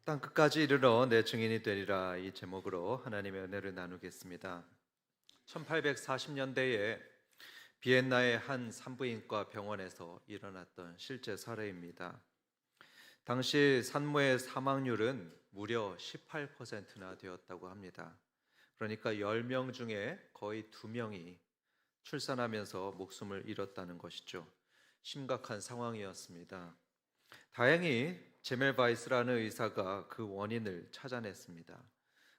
땅 끝까지 이르러 내 증인이 되리라, 이 제목으로 하나님의 은혜를 나누겠습니다. 1840년대에 비엔나의 한 산부인과 병원에서 일어났던 실제 사례입니다. 당시 산모의 사망률은 무려 18%나 되었다고 합니다. 그러니까 10명 중에 거의 2명이 출산하면서 목숨을 잃었다는 것이죠. 심각한 상황이었습니다. 다행히 제멜 바이스라는 의사가 그 원인을 찾아냈습니다.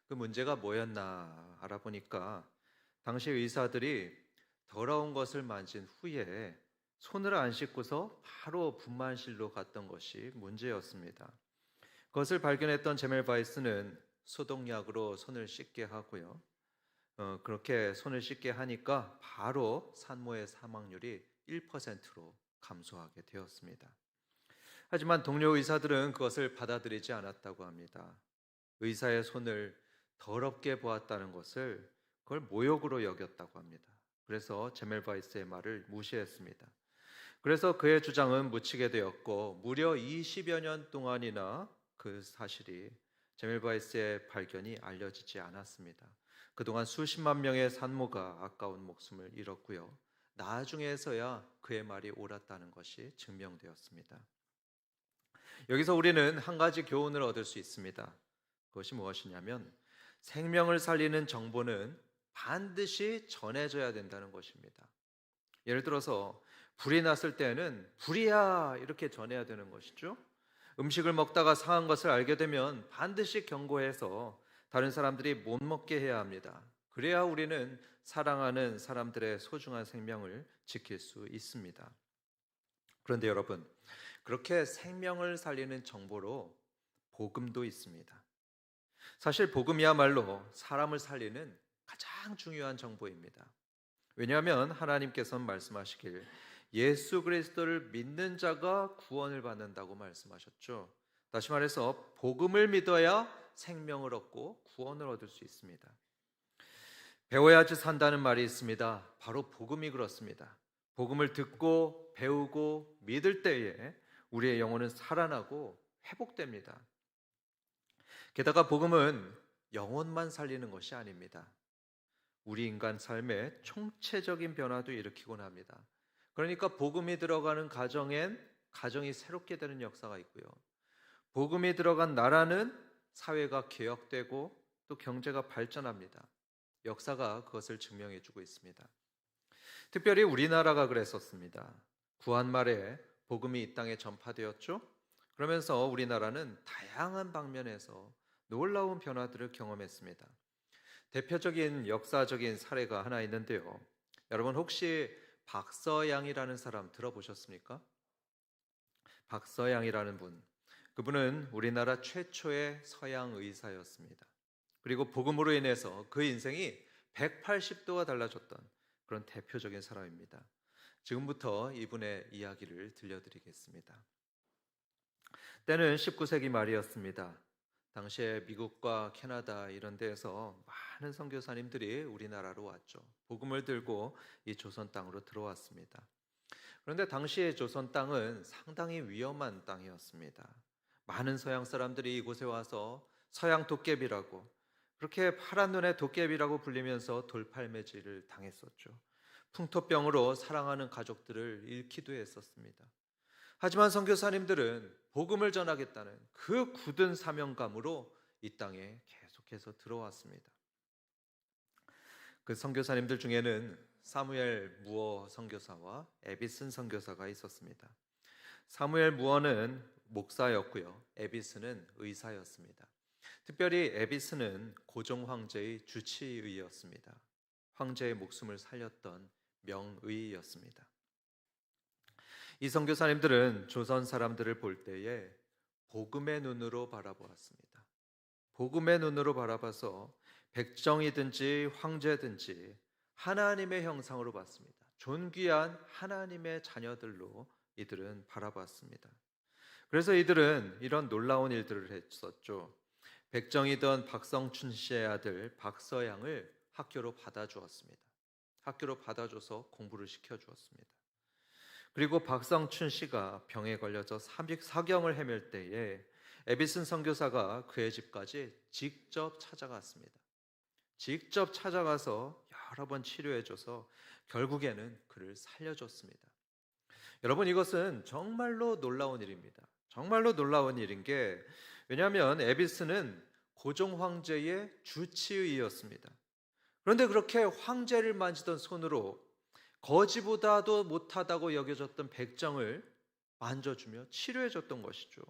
그 문제가 뭐였나 알아보니까 당시 의사들이 더러운 것을 만진 후에 손을 안 씻고서 바로 분만실로 갔던 것이 문제였습니다. 그것을 발견했던 제멜 바이스는 소독약으로 손을 씻게 하고요. 그렇게 손을 씻게 하니까 바로 산모의 사망률이 1%로 감소하게 되었습니다. 하지만 동료 의사들은 그것을 받아들이지 않았다고 합니다. 의사의 손을 더럽게 보았다는 것을 그걸 모욕으로 여겼다고 합니다. 그래서 제멜 바이스의 말을 무시했습니다. 그래서 그의 주장은 묻히게 되었고 무려 20여 년 동안이나 그 사실이 제멜 바이스의 발견이 알려지지 않았습니다. 그동안 수십만 명의 산모가 아까운 목숨을 잃었고요. 나중에서야 그의 말이 옳았다는 것이 증명되었습니다. 여기서 우리는 한 가지 교훈을 얻을 수 있습니다. 그것이 무엇이냐면 생명을 살리는 정보는 반드시 전해져야 된다는 것입니다. 예를 들어서 불이 났을 때는 불이야 이렇게 전해야 되는 것이죠. 음식을 먹다가 상한 것을 알게 되면 반드시 경고해서 다른 사람들이 못 먹게 해야 합니다. 그래야 우리는 사랑하는 사람들의 소중한 생명을 지킬 수 있습니다. 그런데 여러분, 그렇게 생명을 살리는 정보로 복음도 있습니다. 사실 복음이야말로 사람을 살리는 가장 중요한 정보입니다. 왜냐하면 하나님께서는 말씀하시길 예수 그리스도를 믿는 자가 구원을 받는다고 말씀하셨죠. 다시 말해서 복음을 믿어야 생명을 얻고 구원을 얻을 수 있습니다. 배워야지 산다는 말이 있습니다. 바로 복음이 그렇습니다. 복음을 듣고 배우고 믿을 때에 우리의 영혼은 살아나고 회복됩니다. 게다가 복음은 영혼만 살리는 것이 아닙니다. 우리 인간 삶에 총체적인 변화도 일으키곤 합니다. 그러니까 복음이 들어가는 가정엔 가정이 새롭게 되는 역사가 있고요. 복음이 들어간 나라는 사회가 개혁되고 또 경제가 발전합니다. 역사가 그것을 증명해 주고 있습니다. 특별히 우리나라가 그랬었습니다. 구한 말에 복음이 이 땅에 전파되었죠. 그러면서 우리나라는 다양한 방면에서 놀라운 변화들을 경험했습니다. 대표적인 역사적인 사례가 하나 있는데요. 여러분 혹시 박서양이라는 사람 들어보셨습니까? 박서양이라는 분, 그분은 우리나라 최초의 서양 의사였습니다. 그리고 복음으로 인해서 그 인생이 180도가 달라졌던 그런 대표적인 사람입니다. 지금부터 이분의 이야기를 들려드리겠습니다. 때는 19세기 말이었습니다. 당시에 미국과 캐나다 이런 데에서 많은 선교사님들이 우리나라로 왔죠. 복음을 들고 이 조선 땅으로 들어왔습니다. 그런데 당시의 조선 땅은 상당히 위험한 땅이었습니다. 많은 서양 사람들이 이곳에 와서 서양 도깨비라고, 그렇게 파란 눈의 도깨비라고 불리면서 돌팔매질을 당했었죠. 풍토병으로 사랑하는 가족들을 잃기도 했었습니다. 하지만 선교사님들은 복음을 전하겠다는 그 굳은 사명감으로 이 땅에 계속해서 들어왔습니다. 그 선교사님들 중에는 사무엘 무어 선교사와 에비슨 선교사가 있었습니다. 사무엘 무어는 목사였고요. 에비슨은 의사였습니다. 특별히 에비슨은 고종 황제의 주치의였습니다. 황제의 목숨을 살렸던 명의였습니다. 이 선교사님들은 조선 사람들을 볼 때에 복음의 눈으로 바라보았습니다. 복음의 눈으로 바라봐서 백정이든지 황제든지 하나님의 형상으로 봤습니다. 존귀한 하나님의 자녀들로 이들은 바라봤습니다. 그래서 이들은 이런 놀라운 일들을 했었죠. 백정이던 박성춘 씨의 아들 박서양을 학교로 받아주었습니다. 학교로 받아줘서 공부를 시켜주었습니다. 그리고 박성춘 씨가 병에 걸려서 사경을 헤맬 때에 에비슨 선교사가 그의 집까지 직접 찾아갔습니다. 직접 찾아가서 여러 번 치료해줘서 결국에는 그를 살려줬습니다. 여러분, 이것은 정말로 놀라운 일입니다. 정말로 놀라운 일인 게, 왜냐하면 에비스는 고종 황제의 주치의였습니다. 그런데 그렇게 황제를 만지던 손으로 거지보다도 못하다고 여겨졌던 백정을 만져주며 치료해줬던 것이죠.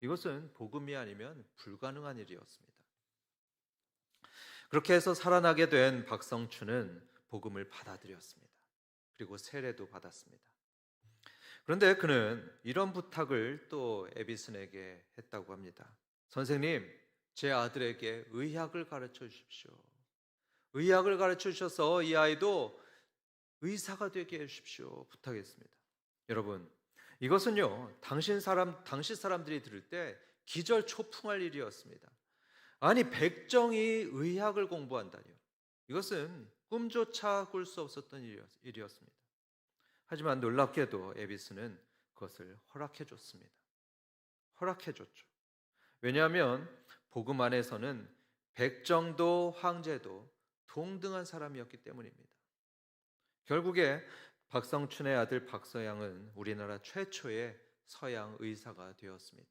이것은 복음이 아니면 불가능한 일이었습니다. 그렇게 해서 살아나게 된 박성춘은 복음을 받아들였습니다. 그리고 세례도 받았습니다. 그런데 그는 이런 부탁을 또 에비슨에게 했다고 합니다. 선생님, 제 아들에게 의학을 가르쳐 주십시오. 의학을 가르쳐 주셔서 이 아이도 의사가 되게 해주십시오. 부탁했습니다. 여러분, 이것은요, 당시 사람들이 들을 때 기절초풍할 일이었습니다. 아니, 백정이 의학을 공부한다니요. 이것은 꿈조차 꿀 수 없었던 일이었습니다. 하지만 놀랍게도 에비스는 그것을 허락해 줬습니다. 허락해 줬죠. 왜냐하면 복음 안에서는 백정도 황제도 동등한 사람이었기 때문입니다. 결국에 박성춘의 아들 박서양은 우리나라 최초의 서양 의사가 되었습니다.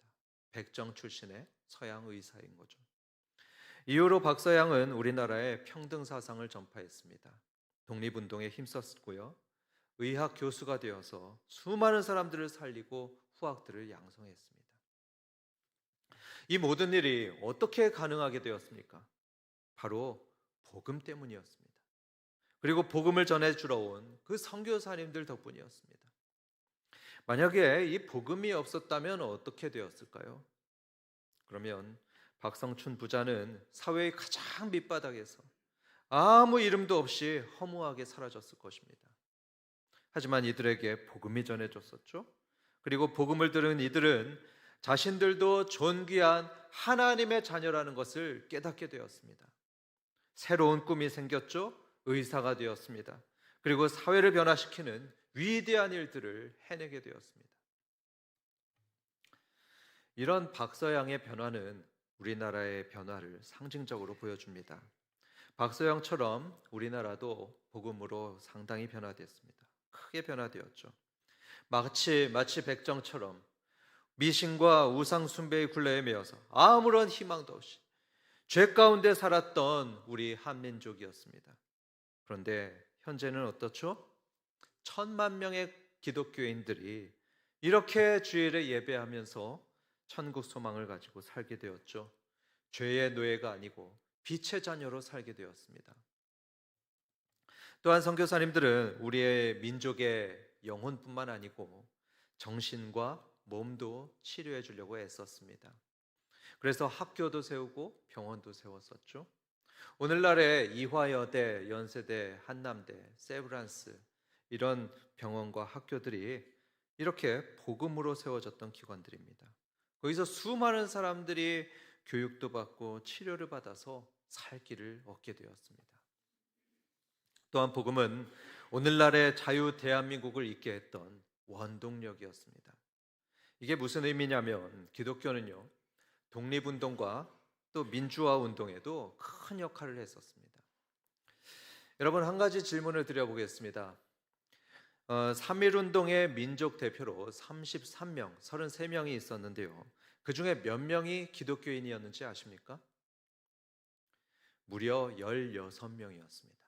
백정 출신의 서양 의사인 거죠. 이후로 박서양은 우리나라의 평등 사상을 전파했습니다. 독립운동에 힘썼고요. 의학 교수가 되어서 수많은 사람들을 살리고 후학들을 양성했습니다. 이 모든 일이 어떻게 가능하게 되었습니까? 바로 복음 때문이었습니다. 그리고 복음을 전해주러 온 그 선교사님들 덕분이었습니다. 만약에 이 복음이 없었다면 어떻게 되었을까요? 그러면 박성춘 부자는 사회의 가장 밑바닥에서 아무 이름도 없이 허무하게 사라졌을 것입니다. 하지만 이들에게 복음이 전해졌었죠. 그리고 복음을 들은 이들은 자신들도 존귀한 하나님의 자녀라는 것을 깨닫게 되었습니다. 새로운 꿈이 생겼죠. 의사가 되었습니다. 그리고 사회를 변화시키는 위대한 일들을 해내게 되었습니다. 이런 박서양의 변화는 우리나라의 변화를 상징적으로 보여줍니다. 박서양처럼 우리나라도 복음으로 상당히 변화됐습니다. 크게 변화되었죠. 마치 백정처럼 미신과 우상 숭배의 굴레에 매여서 아무런 희망도 없이 죄 가운데 살았던 우리 한민족이었습니다. 그런데 현재는 어떻죠? 1,000만 명의 기독교인들이 이렇게 주일에 예배하면서 천국 소망을 가지고 살게 되었죠. 죄의 노예가 아니고 빛의 자녀로 살게 되었습니다. 또한 선교사님들은 우리의 민족의 영혼뿐만 아니고 정신과 몸도 치료해 주려고 애썼습니다. 그래서 학교도 세우고 병원도 세웠었죠. 오늘날의 이화여대, 연세대, 한남대, 세브란스 이런 병원과 학교들이 이렇게 복음으로 세워졌던 기관들입니다. 거기서 수많은 사람들이 교육도 받고 치료를 받아서 살 길을 얻게 되었습니다. 또한 복음은 오늘날의 자유 대한민국을 있게 했던 원동력이었습니다. 이게 무슨 의미냐면 기독교는요, 독립운동과 또 민주화 운동에도 큰 역할을 했었습니다. 여러분, 한 가지 질문을 드려보겠습니다. 3.1운동의 민족 대표로 33명이 있었는데요. 그 중에 몇 명이 기독교인이었는지 아십니까? 무려 16명이었습니다.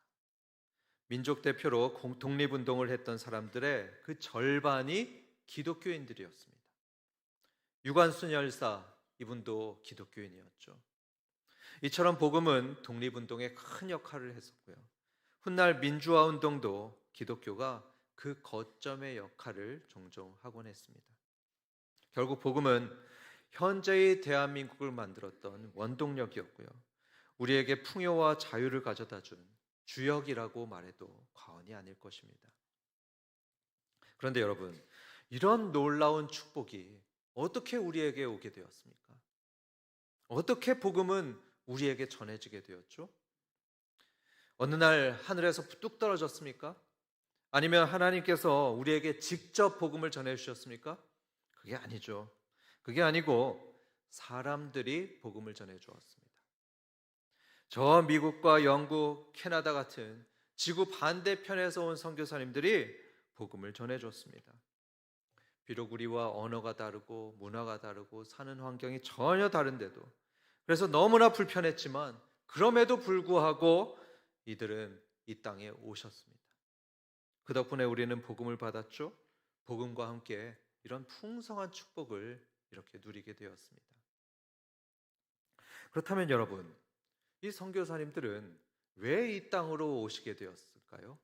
민족 대표로 독립운동을 했던 사람들의 그 절반이 기독교인들이었습니다. 유관순 열사, 이분도 기독교인이었죠. 이처럼 복음은 독립운동에 큰 역할을 했었고요. 훗날 민주화 운동도 기독교가 그 거점의 역할을 종종 하곤 했습니다. 결국 복음은 현재의 대한민국을 만들었던 원동력이었고요. 우리에게 풍요와 자유를 가져다 준 주역이라고 말해도 과언이 아닐 것입니다. 그런데 여러분, 이런 놀라운 축복이 어떻게 우리에게 오게 되었습니까? 어떻게 복음은 우리에게 전해지게 되었죠? 어느 날 하늘에서 뚝 떨어졌습니까? 아니면 하나님께서 우리에게 직접 복음을 전해 주셨습니까? 그게 아니죠. 그게 아니고 사람들이 복음을 전해 주었습니다. 저 미국과 영국, 캐나다 같은 지구 반대편에서 온 선교사님들이 복음을 전해 줬습니다. 비록 우리와 언어가 다르고 문화가 다르고 사는 환경이 전혀 다른데도, 그래서 너무나 불편했지만 그럼에도 불구하고 이들은 이 땅에 오셨습니다. 그 덕분에 우리는 복음을 받았죠. 복음과 함께 이런 풍성한 축복을 이렇게 누리게 되었습니다. 그렇다면 여러분, 이 선교사님들은 왜 이 땅으로 오시게 되었을까요?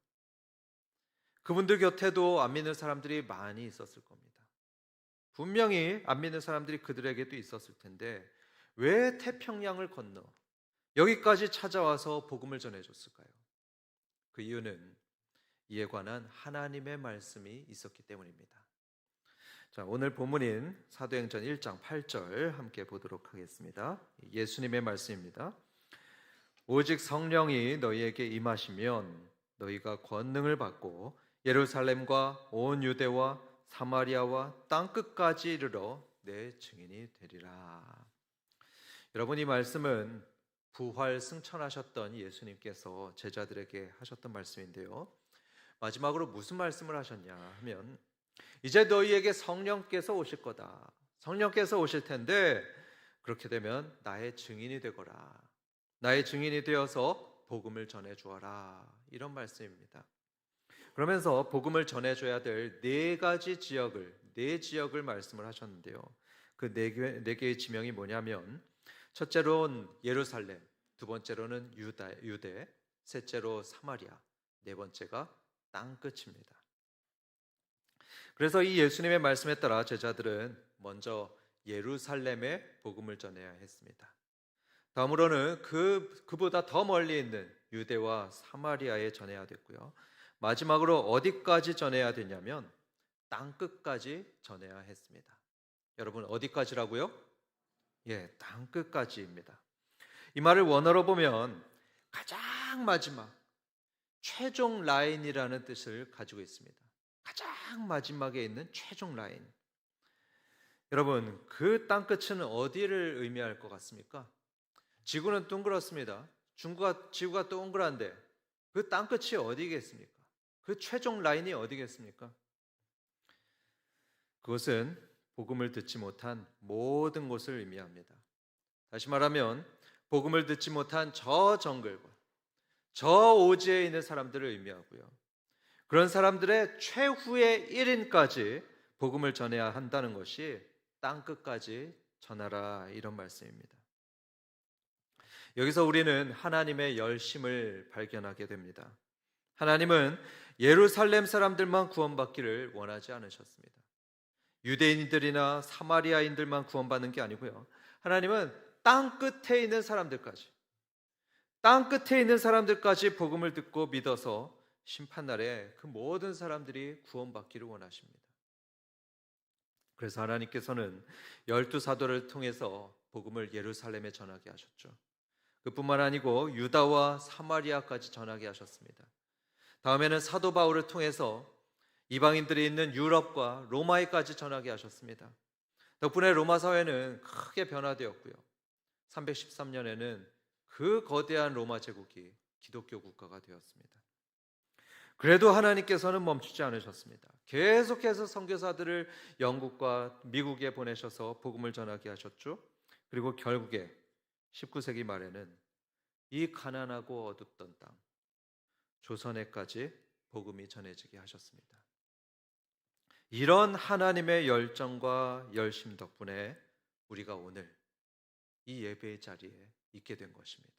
그분들 곁에도 안 믿는 사람들이 많이 있었을 겁니다. 분명히 안 믿는 사람들이 그들에게도 있었을 텐데 왜 태평양을 건너 여기까지 찾아와서 복음을 전해줬을까요? 그 이유는 이에 관한 하나님의 말씀이 있었기 때문입니다. 자, 오늘 본문인 사도행전 1장 8절 함께 보도록 하겠습니다. 예수님의 말씀입니다. 오직 성령이 너희에게 임하시면 너희가 권능을 받고 예루살렘과 온 유대와 사마리아와 땅끝까지 이르러 내 증인이 되리라. 여러분, 이 말씀은 부활 승천하셨던 예수님께서 제자들에게 하셨던 말씀인데요. 마지막으로 무슨 말씀을 하셨냐 하면, 이제 너희에게 성령께서 오실 거다. 성령께서 오실 텐데 그렇게 되면 나의 증인이 되거라. 나의 증인이 되어서 복음을 전해 주어라. 이런 말씀입니다. 그러면서 복음을 전해줘야 될 네 지역을 말씀을 하셨는데요. 그 네 개의 지명이 뭐냐면, 첫째로는 예루살렘, 두 번째로는 유대, 셋째로 사마리아, 네 번째가 땅끝입니다. 그래서 이 예수님의 말씀에 따라 제자들은 먼저 예루살렘에 복음을 전해야 했습니다. 다음으로는 그보다 더 멀리 있는 유대와 사마리아에 전해야 됐고요. 마지막으로 어디까지 전해야 되냐면 땅끝까지 전해야 했습니다. 여러분, 어디까지라고요? 예, 땅끝까지입니다. 이 말을 원어로 보면 가장 마지막, 최종 라인이라는 뜻을 가지고 있습니다. 가장 마지막에 있는 최종 라인. 여러분, 그 땅끝은 어디를 의미할 것 같습니까? 지구는 둥그렇습니다. 지구가 동그란데 그 땅끝이 어디겠습니까? 그 최종 라인이 어디겠습니까? 그것은 복음을 듣지 못한 모든 곳을 의미합니다. 다시 말하면 복음을 듣지 못한 저 정글과 저 오지에 있는 사람들을 의미하고요. 그런 사람들의 최후의 1인까지 복음을 전해야 한다는 것이 땅끝까지 전하라, 이런 말씀입니다. 여기서 우리는 하나님의 열심을 발견하게 됩니다. 하나님은 예루살렘 사람들만 구원받기를 원하지 않으셨습니다. 유대인들이나 사마리아인들만 구원받는 게 아니고요. 하나님은 땅끝에 있는 사람들까지 복음을 듣고 믿어서 심판날에 그 모든 사람들이 구원받기를 원하십니다. 그래서 하나님께서는 12사도를 통해서 복음을 예루살렘에 전하게 하셨죠. 그뿐만 아니고 유다와 사마리아까지 전하게 하셨습니다. 다음에는 사도 바울을 통해서 이방인들이 있는 유럽과 로마에까지 전하게 하셨습니다. 덕분에 로마 사회는 크게 변화되었고요. 313년에는 그 거대한 로마 제국이 기독교 국가가 되었습니다. 그래도 하나님께서는 멈추지 않으셨습니다. 계속해서 선교사들을 영국과 미국에 보내셔서 복음을 전하게 하셨죠. 그리고 결국에 19세기 말에는 이 가난하고 어둡던 땅 조선에까지 복음이 전해지게 하셨습니다. 이런 하나님의 열정과 열심 덕분에 우리가 오늘 이 예배의 자리에 있게 된 것입니다.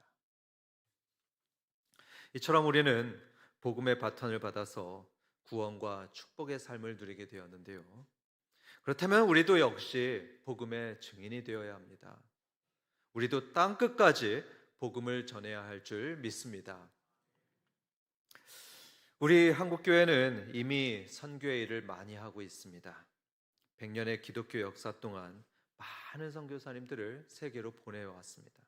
이처럼 우리는 복음의 바톤을 받아서 구원과 축복의 삶을 누리게 되었는데요. 그렇다면 우리도 역시 복음의 증인이 되어야 합니다. 우리도 땅끝까지 복음을 전해야 할 줄 믿습니다. 우리 한국교회는 이미 선교의 일을 많이 하고 있습니다. 100년의 기독교 역사 동안 많은 선교사님들을 세계로 보내왔습니다.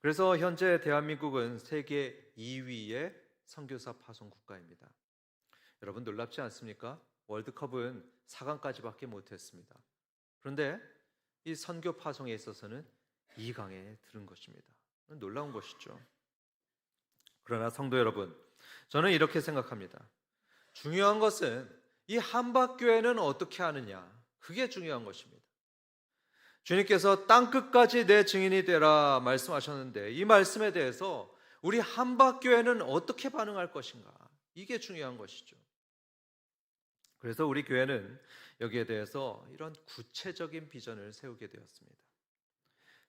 그래서 현재 대한민국은 세계 2위의 선교사 파송 국가입니다. 여러분, 놀랍지 않습니까? 월드컵은 4강까지밖에 못했습니다. 그런데 이 선교 파송에 있어서는 2강에 들은 것입니다. 놀라운 것이죠. 그러나 성도 여러분, 저는 이렇게 생각합니다. 중요한 것은 이 한박교회는 어떻게 하느냐, 그게 중요한 것입니다. 주님께서 땅끝까지 내 증인이 되라 말씀하셨는데, 이 말씀에 대해서 우리 한박교회는 어떻게 반응할 것인가, 이게 중요한 것이죠. 그래서 우리 교회는 여기에 대해서 이런 구체적인 비전을 세우게 되었습니다.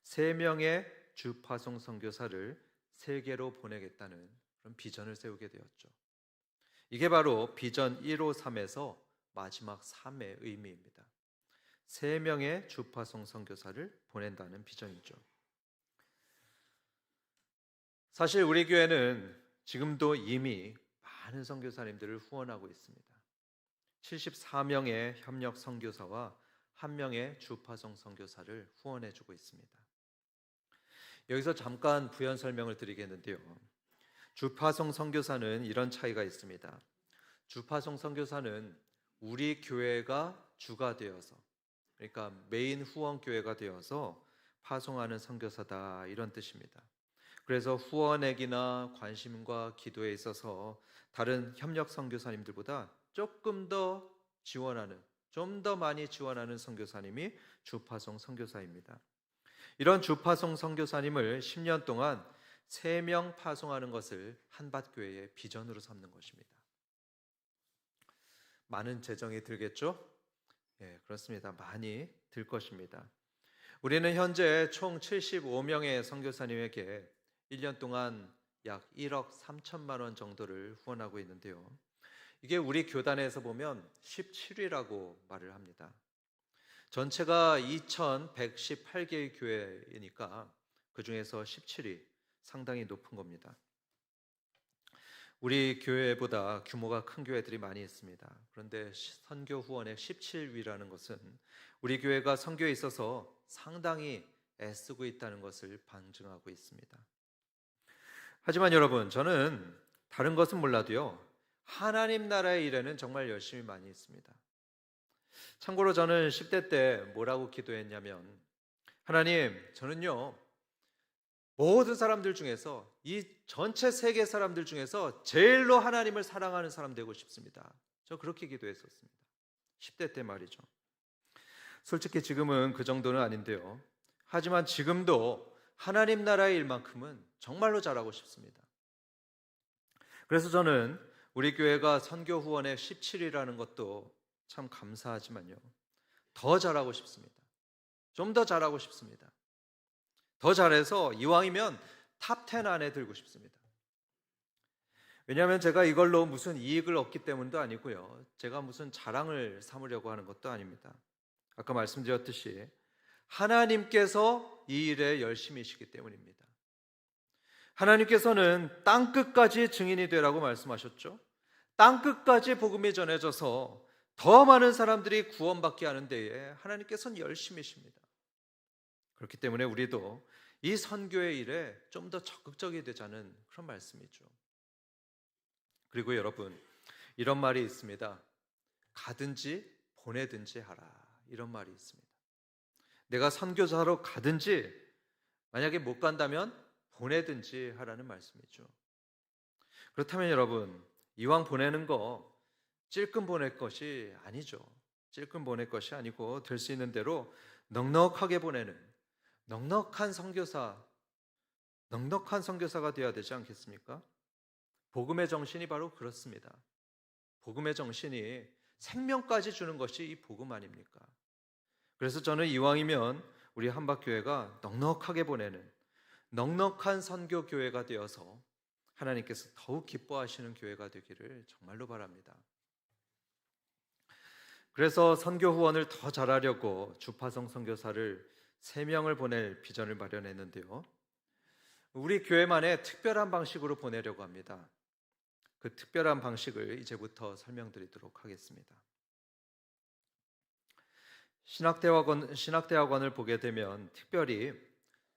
3명의 주파송 선교사를 세계로 보내겠다는 그런 비전을 세우게 되었죠. 이게 바로 비전 153에서 마지막 3의 의미입니다. 3명의 주파송 선교사를 보낸다는 비전이죠. 사실 우리 교회는 지금도 이미 많은 선교사님들을 후원하고 있습니다. 74명의 협력 선교사와 1명의 주파송 선교사를 후원해주고 있습니다. 여기서 잠깐 부연 설명을 드리겠는데요. 주파송 선교사는 이런 차이가 있습니다. 주파송 선교사는 우리 교회가 주가 되어서, 그러니까 메인 후원 교회가 되어서 파송하는 선교사다, 이런 뜻입니다. 그래서 후원액이나 관심과 기도에 있어서 다른 협력 선교사님들보다 조금 더 지원하는, 좀 더 많이 지원하는 선교사님이 주파송 선교사입니다. 이런 주파송 선교사님을 10년 동안 3명 파송하는 것을 한밭교회의 비전으로 삼는 것입니다. 많은 재정이 들겠죠? 예, 그렇습니다. 많이 들 것입니다. 우리는 현재 총 75명의 선교사님에게 1년 동안 약 1억 3천만 원 정도를 후원하고 있는데요. 이게 우리 교단에서 보면 17위라고 말을 합니다. 전체가 2,118개의 교회이니까 그 중에서 17위, 상당히 높은 겁니다. 우리 교회보다 규모가 큰 교회들이 많이 있습니다. 그런데 선교 후원의 17위라는 것은 우리 교회가 선교에 있어서 상당히 애쓰고 있다는 것을 반증하고 있습니다. 하지만 여러분, 저는 다른 것은 몰라도요, 하나님 나라의 일에는 정말 열심히 많이 있습니다. 참고로 저는 10대 때 뭐라고 기도했냐면, 하나님, 저는요 모든 사람들 중에서, 이 전체 세계 사람들 중에서 제일로 하나님을 사랑하는 사람 되고 싶습니다. 저 그렇게 기도했었습니다. 10대 때 말이죠. 솔직히 지금은 그 정도는 아닌데요. 하지만 지금도 하나님 나라의 일만큼은 정말로 잘하고 싶습니다. 그래서 저는 우리 교회가 선교 후원의 17이라는 것도 참 감사하지만요, 더 잘하고 싶습니다. 좀 더 잘하고 싶습니다. 더 잘해서 이왕이면 탑 10 안에 들고 싶습니다. 왜냐하면 제가 이걸로 무슨 이익을 얻기 때문도 아니고요, 제가 무슨 자랑을 삼으려고 하는 것도 아닙니다. 아까 말씀드렸듯이 하나님께서 이 일에 열심히시기 때문입니다. 하나님께서는 땅끝까지 증인이 되라고 말씀하셨죠. 땅끝까지 복음이 전해져서 더 많은 사람들이 구원받게 하는 데에 하나님께서는 열심히십니다. 그렇기 때문에 우리도 이 선교의 일에 좀 더 적극적이 되자는 그런 말씀이죠. 그리고 여러분, 이런 말이 있습니다. 가든지 보내든지 하라, 이런 말이 있습니다. 내가 선교사로 가든지, 만약에 못 간다면 보내든지 하라는 말씀이죠. 그렇다면 여러분, 이왕 보내는 거 찔끔 보낼 것이 아니죠. 찔끔 보낼 것이 아니고 될 수 있는 대로 넉넉하게 보내는 넉넉한 선교사가 되어야 되지 않겠습니까? 복음의 정신이 바로 그렇습니다. 복음의 정신이 생명까지 주는 것이 이 복음 아닙니까? 그래서 저는 이왕이면 우리 한박교회가 넉넉하게 보내는 넉넉한 선교교회가 되어서 하나님께서 더욱 기뻐하시는 교회가 되기를 정말로 바랍니다. 그래서 선교 후원을 더 잘하려고 주파송 선교사를 3명을 보낼 비전을 마련했는데요, 우리 교회만의 특별한 방식으로 보내려고 합니다. 그 특별한 방식을 이제부터 설명드리도록 하겠습니다. 신학대학원을 보게 되면 특별히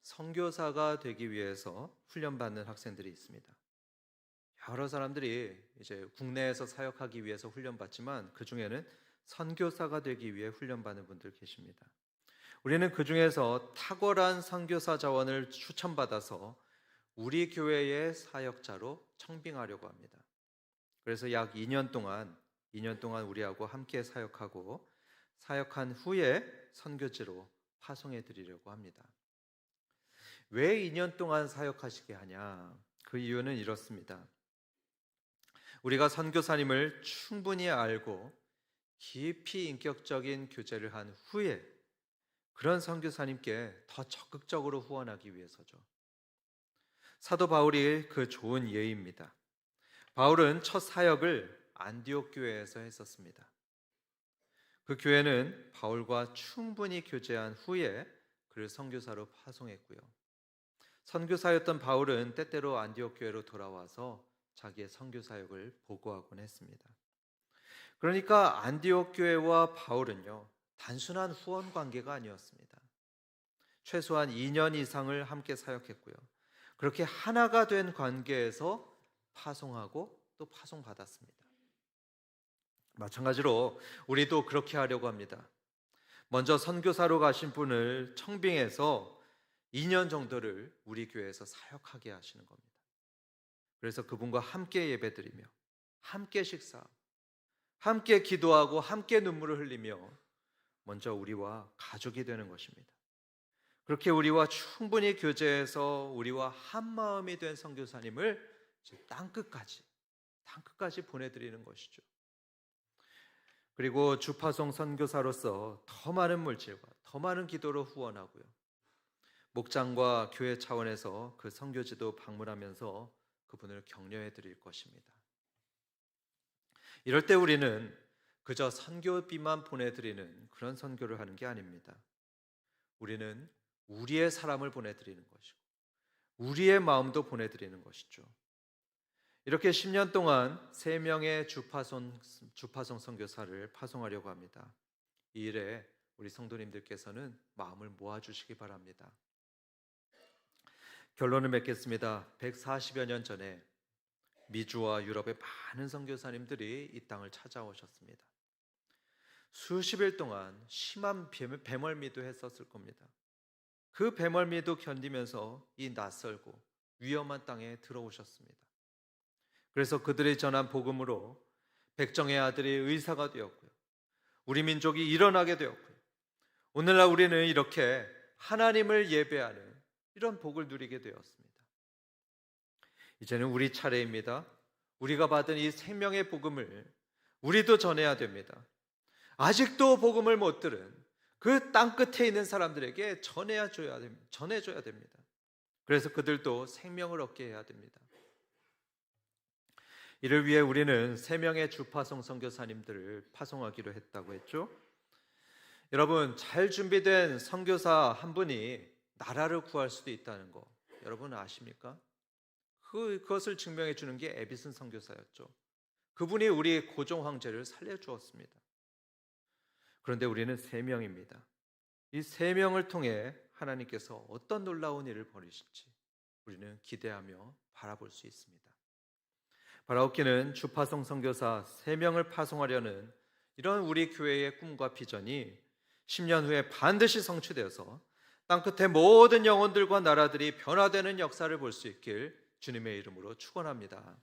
선교사가 되기 위해서 훈련받는 학생들이 있습니다. 여러 사람들이 이제 국내에서 사역하기 위해서 훈련받지만 그 중에는 선교사가 되기 위해 훈련받는 분들 계십니다. 우리는 그 중에서 탁월한 선교사 자원을 추천받아서 우리 교회의 사역자로 청빙하려고 합니다. 그래서 약 2년 동안 우리하고 함께 사역하고 사역한 후에 선교지로 파송해 드리려고 합니다. 왜 2년 동안 사역하시게 하냐? 그 이유는 이렇습니다. 우리가 선교사님을 충분히 알고 깊이 인격적인 교제를 한 후에 그런 선교사님께 더 적극적으로 후원하기 위해서죠. 사도 바울이 그 좋은 예입니다. 바울은 첫 사역을 안디옥 교회에서 했었습니다. 그 교회는 바울과 충분히 교제한 후에 그를 선교사로 파송했고요. 선교사였던 바울은 때때로 안디옥 교회로 돌아와서 자기의 선교 사역을 보고하곤 했습니다. 그러니까 안디옥 교회와 바울은요, 단순한 후원 관계가 아니었습니다. 최소한 2년 이상을 함께 사역했고요. 그렇게 하나가 된 관계에서 파송하고 또 파송받았습니다. 마찬가지로 우리도 그렇게 하려고 합니다. 먼저 선교사로 가신 분을 청빙해서 2년 정도를 우리 교회에서 사역하게 하시는 겁니다. 그래서 그분과 함께 예배드리며 함께 식사하고 함께 기도하고 함께 눈물을 흘리며 먼저 우리와 가족이 되는 것입니다. 그렇게 우리와 충분히 교제해서 우리와 한마음이 된 선교사님을 땅끝까지 보내드리는 것이죠. 그리고 주파송 선교사로서 더 많은 물질과 더 많은 기도로 후원하고요. 목장과 교회 차원에서 그 선교지도 방문하면서 그분을 격려해 드릴 것입니다. 이럴 때 우리는 그저 선교비만 보내드리는 그런 선교를 하는 게 아닙니다. 우리는 우리의 사람을 보내드리는 것이고 우리의 마음도 보내드리는 것이죠. 이렇게 10년 동안 3명의 주파송 선교사를 파송하려고 합니다. 이 일에 우리 성도님들께서는 마음을 모아주시기 바랍니다. 결론을 맺겠습니다. 140여 년 전에 미주와 유럽의 많은 선교사님들이 이 땅을 찾아오셨습니다. 수십일 동안 심한 배멀미도 했었을 겁니다. 그 배멀미도 견디면서 이 낯설고 위험한 땅에 들어오셨습니다. 그래서 그들이 전한 복음으로 백정의 아들이 의사가 되었고요. 우리 민족이 일어나게 되었고요. 오늘날 우리는 이렇게 하나님을 예배하는 이런 복을 누리게 되었습니다. 이제는 우리 차례입니다. 우리가 받은 이 생명의 복음을 우리도 전해야 됩니다. 아직도 복음을 못 들은 그 땅끝에 있는 사람들에게 전해줘야 됩니다. 그래서 그들도 생명을 얻게 해야 됩니다. 이를 위해 우리는 3명의 주파송 선교사님들을 파송하기로 했다고 했죠. 여러분, 잘 준비된 선교사 한 분이 나라를 구할 수도 있다는 거 여러분 아십니까? 그것을 증명해 주는 게 에비슨 선교사였죠. 그분이 우리 고종 황제를 살려주었습니다. 그런데 우리는 3명입니다. 이 3명을 통해 하나님께서 어떤 놀라운 일을 벌이실지 우리는 기대하며 바라볼 수 있습니다. 바라옵기는 주파송 선교사 3명을 파송하려는 이런 우리 교회의 꿈과 비전이 10년 후에 반드시 성취되어서 땅끝의 모든 영혼들과 나라들이 변화되는 역사를 볼 수 있길 주님의 이름으로 축원합니다.